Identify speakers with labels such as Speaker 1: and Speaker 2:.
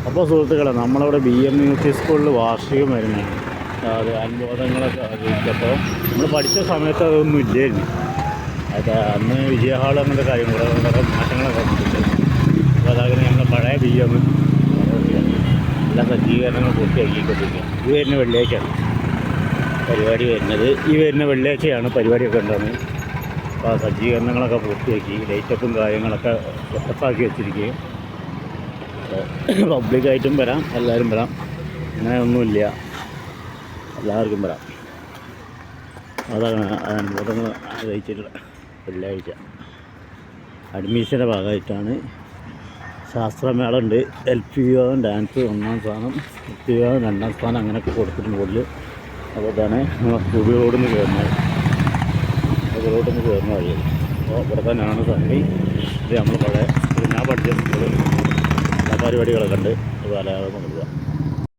Speaker 1: അപ്പോൾ സുഹൃത്തുക്കളെ, നമ്മളവിടെ BMUT സ്കൂളിൽ വാർഷികം വരുന്നത് അത് അനുബോധങ്ങളൊക്കെ അറിയിച്ചപ്പോൾ നമ്മൾ പഠിച്ച സമയത്ത് അതൊന്നും ഇല്ലായിരുന്നു. അന്ന് വിജയഹാൾ അങ്ങനത്തെ കാര്യങ്ങൾ കുറേ മാറ്റങ്ങളൊക്കെ വന്നിട്ടുണ്ട്. അപ്പോൾ അതങ്ങനെ ഞങ്ങൾ പഴയ BM എല്ലാ സജ്ജീകരണങ്ങൾ പൂർത്തിയാക്കിക്കൊണ്ടിരിക്കുക. ഈ വരുന്ന വെള്ളിയാഴ്ചയാണ് പരിപാടി വരുന്നത്. ഈ വരുന്ന വെള്ളിയാഴ്ചയാണ് പരിപാടിയൊക്കെ ഉണ്ടാകുന്നത്. അപ്പോൾ ആ സജ്ജീകരണങ്ങളൊക്കെ പൂർത്തിയാക്കി ലൈറ്റപ്പും കാര്യങ്ങളൊക്കെ സെറ്റപ്പാക്കി വെച്ചിരിക്കുകയും പബ്ലിക്കായിട്ടും വരാം, എല്ലാവരും വരാം, അങ്ങനെ ഒന്നുമില്ല, എല്ലാവർക്കും വരാം. അതാണ് അനുബോധങ്ങൾ അറിയിച്ചിട്ടുള്ള വെള്ളിയാഴ്ച. അഡ്മിഷൻ്റെ ഭാഗമായിട്ടാണ്. ശാസ്ത്രമേള ഉണ്ട്. LP വിഭാഗം ഡാൻസ് 1ാം സ്ഥാനം, LP വിഭാഗം 2ാം സ്ഥാനം, അങ്ങനെയൊക്കെ കൊടുത്തിട്ടുണ്ട് കൂടുതൽ. അപ്പോൾ ഇതാണ് റോഡിൽ നിന്ന് കയറുന്നത്. റോഡിൽ നിന്ന് കയറുന്ന വഴിയത്. അപ്പോൾ ഇവിടെ തന്നെയാണ് സംഗതി. ഇത് നമ്മൾ പഴയ ഞാൻ പഠിച്ച സ്കൂള്. എല്ലാ പരിപാടികളൊക്കെ ഉണ്ട്. അത് കാലയാളം കൊടുക്കുക.